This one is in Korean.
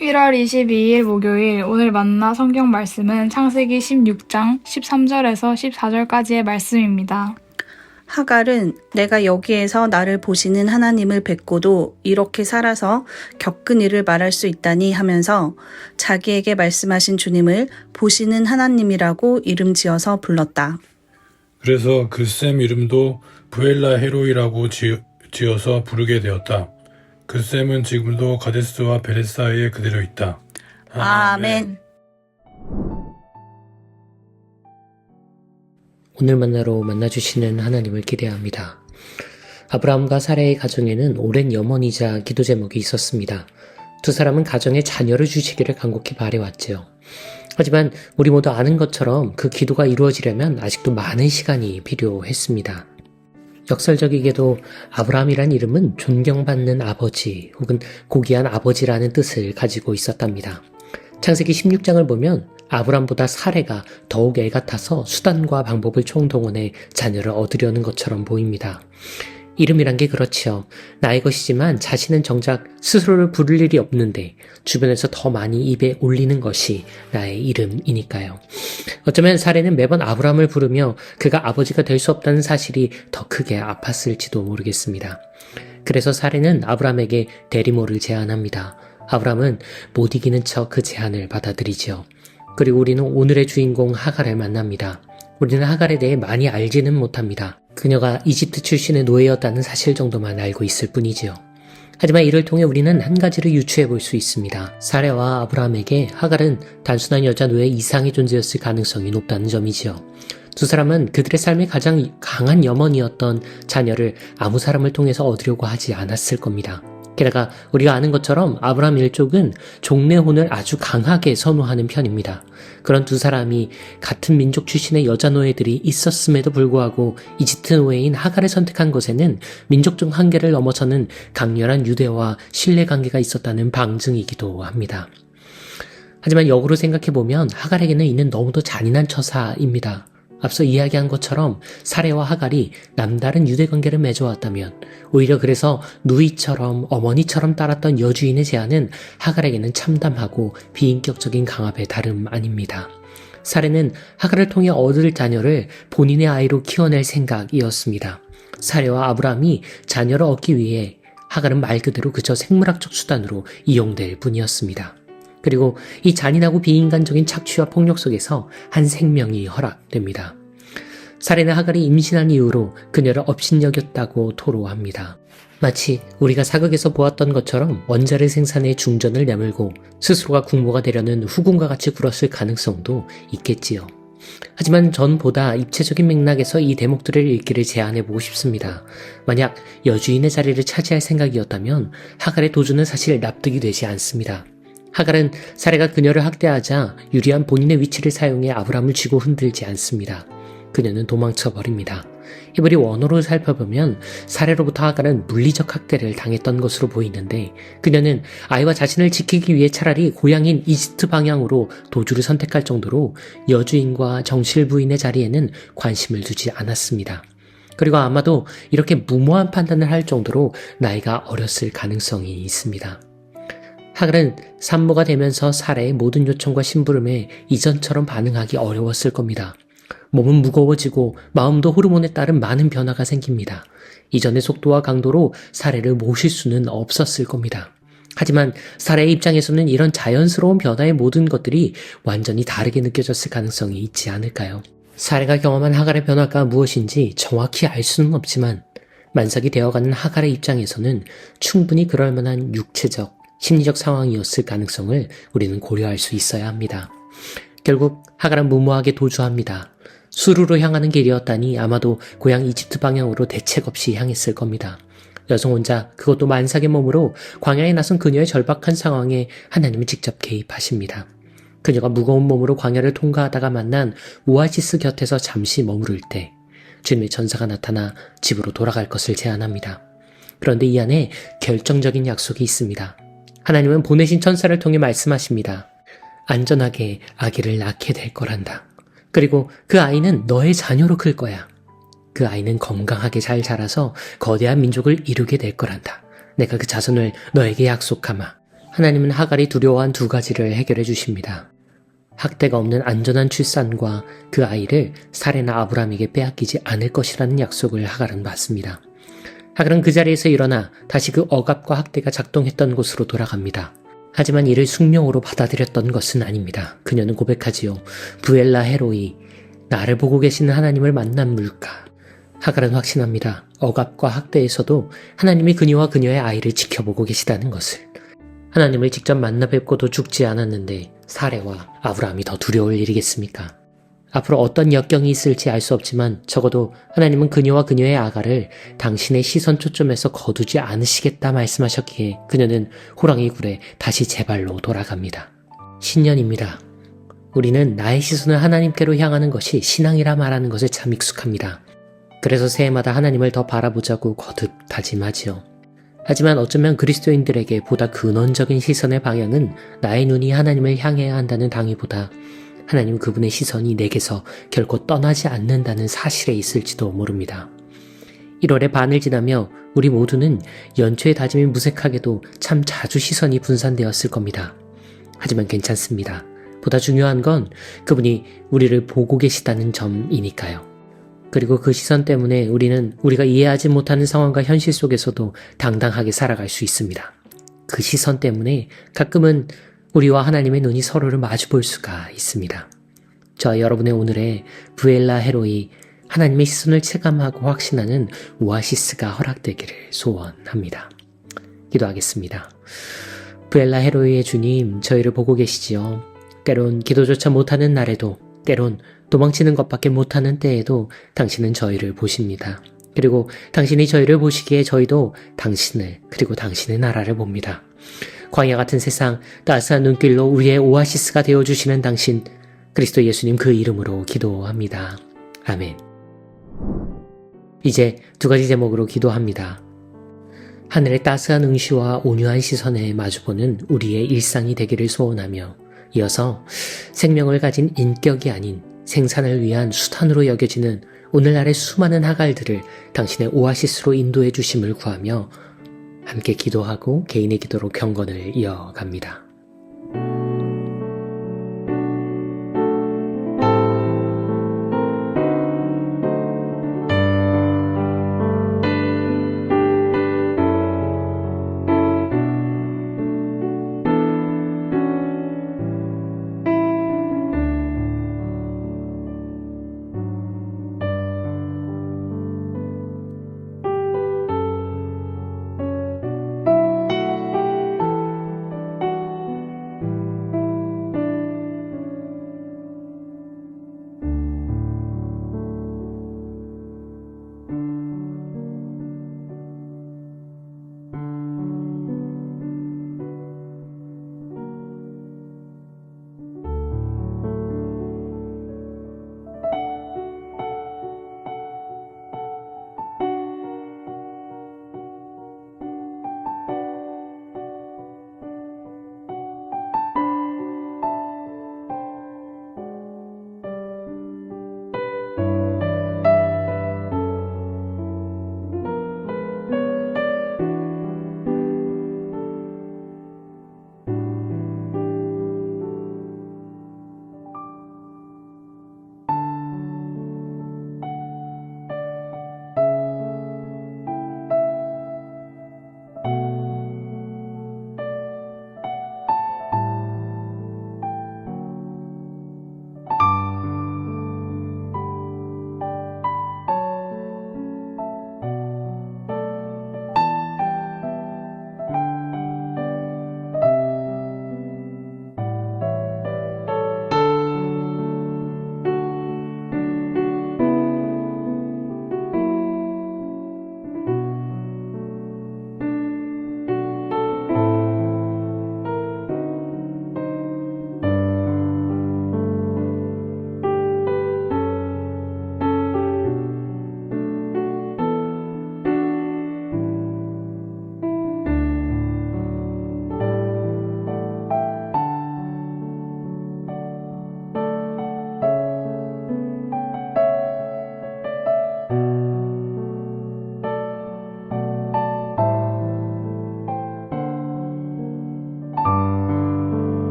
1월 22일 목요일 오늘 만나 성경 말씀은 창세기 16장 13절에서 14절까지의 말씀입니다. 하갈은 내가 여기에서 나를 보시는 하나님을 뵙고도 이렇게 살아서 겪은 일을 말할 수 있다니 하면서 자기에게 말씀하신 주님을 보시는 하나님이라고 이름 지어서 불렀다. 그래서 그 셈 이름도 부엘라 헤로이라고 지어서 부르게 되었다. 그 셈은 지금도 가데스와 베레 사이에 그대로 있다. 아멘. 오늘 만나로 만나주시는 하나님을 기대합니다. 아브라함과 사라의 가정에는 오랜 염원이자 기도 제목이 있었습니다. 두 사람은 가정에 자녀를 주시기를 간곡히 바래왔지요. 하지만 우리 모두 아는 것처럼 그 기도가 이루어지려면 아직도 많은 시간이 필요했습니다. 역설적이게도 아브라함이란 이름은 존경받는 아버지 혹은 고귀한 아버지라는 뜻을 가지고 있었답니다. 창세기 16장을 보면 아브람보다 사레가 더욱 애같아서 수단과 방법을 총동원해 자녀를 얻으려는 것처럼 보입니다. 이름이란 게 그렇지요. 나의 것이지만 자신은 정작 스스로를 부를 일이 없는데 주변에서 더 많이 입에 올리는 것이 나의 이름이니까요. 어쩌면 사레는 매번 아브람을 부르며 그가 아버지가 될 수 없다는 사실이 더 크게 아팠을지도 모르겠습니다. 그래서 사레는 아브람에게 대리모를 제안합니다. 아브람은 못 이기는 척 그 제안을 받아들이죠. 그리고 우리는 오늘의 주인공 하갈을 만납니다. 우리는 하갈에 대해 많이 알지는 못합니다. 그녀가 이집트 출신의 노예였다는 사실 정도만 알고 있을 뿐이지요. 하지만 이를 통해 우리는 한 가지를 유추해 볼 수 있습니다. 사레와 아브라함에게 하갈은 단순한 여자 노예 이상의 존재였을 가능성이 높다는 점이지요. 두 사람은 그들의 삶의 가장 강한 염원이었던 자녀를 아무 사람을 통해서 얻으려고 하지 않았을 겁니다. 게다가 우리가 아는 것처럼 아브라함 일족은 종례혼을 아주 강하게 선호하는 편입니다. 그런 두 사람이 같은 민족 출신의 여자 노예들이 있었음에도 불구하고 이집트 노예인 하갈을 선택한 것에는 민족적 한계를 넘어서는 강렬한 유대와 신뢰관계가 있었다는 방증이기도 합니다. 하지만 역으로 생각해보면 하갈에게는 이는 너무도 잔인한 처사입니다. 앞서 이야기한 것처럼 사레와 하갈이 남다른 유대관계를 맺어왔다면 오히려 그래서 누이처럼 어머니처럼 따랐던 여주인의 제안은 하갈에게는 참담하고 비인격적인 강압의 다름 아닙니다. 사레는 하갈을 통해 얻을 자녀를 본인의 아이로 키워낼 생각이었습니다. 사레와 아브라함이 자녀를 얻기 위해 하갈은 말 그대로 그저 생물학적 수단으로 이용될 뿐이었습니다. 그리고 이 잔인하고 비인간적인 착취와 폭력 속에서 한 생명이 허락됩니다. 사레는 하갈이 임신한 이후로 그녀를 업신여겼다고 토로합니다. 마치 우리가 사극에서 보았던 것처럼 원자를 생산해 중전을 내몰고 스스로가 국모가 되려는 후궁과 같이 굴었을 가능성도 있겠지요. 하지만 전보다 입체적인 맥락에서 이 대목들을 읽기를 제안해보고 싶습니다. 만약 여주인의 자리를 차지할 생각이었다면 하갈의 도주는 사실 납득이 되지 않습니다. 하갈은 사레가 그녀를 학대하자 유리한 본인의 위치를 사용해 아브람을 쥐고 흔들지 않습니다. 그녀는 도망쳐버립니다. 히브리 원어로 살펴보면 사레로부터 하갈은 물리적 학대를 당했던 것으로 보이는데 그녀는 아이와 자신을 지키기 위해 차라리 고향인 이집트 방향으로 도주를 선택할 정도로 여주인과 정실 부인의 자리에는 관심을 두지 않았습니다. 그리고 아마도 이렇게 무모한 판단을 할 정도로 나이가 어렸을 가능성이 있습니다. 하갈은 산모가 되면서 사레의 모든 요청과 심부름에 이전처럼 반응하기 어려웠을 겁니다. 몸은 무거워지고 마음도 호르몬에 따른 많은 변화가 생깁니다. 이전의 속도와 강도로 사레를 모실 수는 없었을 겁니다. 하지만 사레의 입장에서는 이런 자연스러운 변화의 모든 것들이 완전히 다르게 느껴졌을 가능성이 있지 않을까요? 사레가 경험한 하갈의 변화가 무엇인지 정확히 알 수는 없지만 만삭이 되어가는 하갈의 입장에서는 충분히 그럴 만한 육체적, 심리적 상황이었을 가능성을 우리는 고려할 수 있어야 합니다. 결국 하갈은 무모하게 도주합니다. 수루로 향하는 길이었다니 아마도 고향 이집트 방향으로 대책 없이 향했을 겁니다. 여성 혼자 그것도 만삭의 몸으로 광야에 나선 그녀의 절박한 상황에 하나님은 직접 개입하십니다. 그녀가 무거운 몸으로 광야를 통과하다가 만난 오아시스 곁에서 잠시 머무를 때 주님의 전사가 나타나 집으로 돌아갈 것을 제안합니다. 그런데 이 안에 결정적인 약속이 있습니다. 하나님은 보내신 천사를 통해 말씀하십니다. 안전하게 아기를 낳게 될 거란다. 그리고 그 아이는 너의 자녀로 클 거야. 그 아이는 건강하게 잘 자라서 거대한 민족을 이루게 될 거란다. 내가 그 자손을 너에게 약속하마. 하나님은 하갈이 두려워한 두 가지를 해결해 주십니다. 학대가 없는 안전한 출산과 그 아이를 사레나 아브라함에게 빼앗기지 않을 것이라는 약속을 하갈은 받습니다. 하갈은 그 자리에서 일어나 다시 그 억압과 학대가 작동했던 곳으로 돌아갑니다. 하지만 이를 숙명으로 받아들였던 것은 아닙니다. 그녀는 고백하지요. 부엘라 헤로이, 나를 보고 계시는 하나님을 만난 물가. 하갈은 확신합니다. 억압과 학대에서도 하나님이 그녀와 그녀의 아이를 지켜보고 계시다는 것을. 하나님을 직접 만나 뵙고도 죽지 않았는데 사레와 아브라함이 더 두려울 일이겠습니까? 앞으로 어떤 역경이 있을지 알 수 없지만 적어도 하나님은 그녀와 그녀의 아가를 당신의 시선 초점에서 거두지 않으시겠다 말씀하셨기에 그녀는 호랑이 굴에 다시 제 발로 돌아갑니다. 신년입니다. 우리는 나의 시선을 하나님께로 향하는 것이 신앙이라 말하는 것에 참 익숙합니다. 그래서 새해마다 하나님을 더 바라보자고 거듭 다짐하지요. 하지만 어쩌면 그리스도인들에게 보다 근원적인 시선의 방향은 나의 눈이 하나님을 향해야 한다는 당위보다 하나님 그분의 시선이 내게서 결코 떠나지 않는다는 사실에 있을지도 모릅니다. 1월의 반을 지나며 우리 모두는 연초의 다짐이 무색하게도 참 자주 시선이 분산되었을 겁니다. 하지만 괜찮습니다. 보다 중요한 건 그분이 우리를 보고 계시다는 점이니까요. 그리고 그 시선 때문에 우리는 우리가 이해하지 못하는 상황과 현실 속에서도 당당하게 살아갈 수 있습니다. 그 시선 때문에 가끔은 우리와 하나님의 눈이 서로를 마주 볼 수가 있습니다. 저와 여러분의 오늘의 부엘라 헤로이, 하나님의 시선을 체감하고 확신하는 오아시스가 허락되기를 소원합니다. 기도하겠습니다. 부엘라 헤로이의 주님, 저희를 보고 계시지요. 때론 기도조차 못하는 날에도, 때론 도망치는 것밖에 못하는 때에도 당신은 저희를 보십니다. 그리고 당신이 저희를 보시기에 저희도 당신을, 그리고 당신의 나라를 봅니다. 광야 같은 세상, 따스한 눈길로 우리의 오아시스가 되어주시는 당신, 그리스도 예수님 그 이름으로 기도합니다. 아멘. 이제 두 가지 제목으로 기도합니다. 하늘의 따스한 응시와 온유한 시선에 마주보는 우리의 일상이 되기를 소원하며, 이어서 생명을 가진 인격이 아닌 생산을 위한 수단으로 여겨지는 오늘날의 수많은 하갈들을 당신의 오아시스로 인도해 주심을 구하며 함께 기도하고 개인의 기도로 경건을 이어갑니다.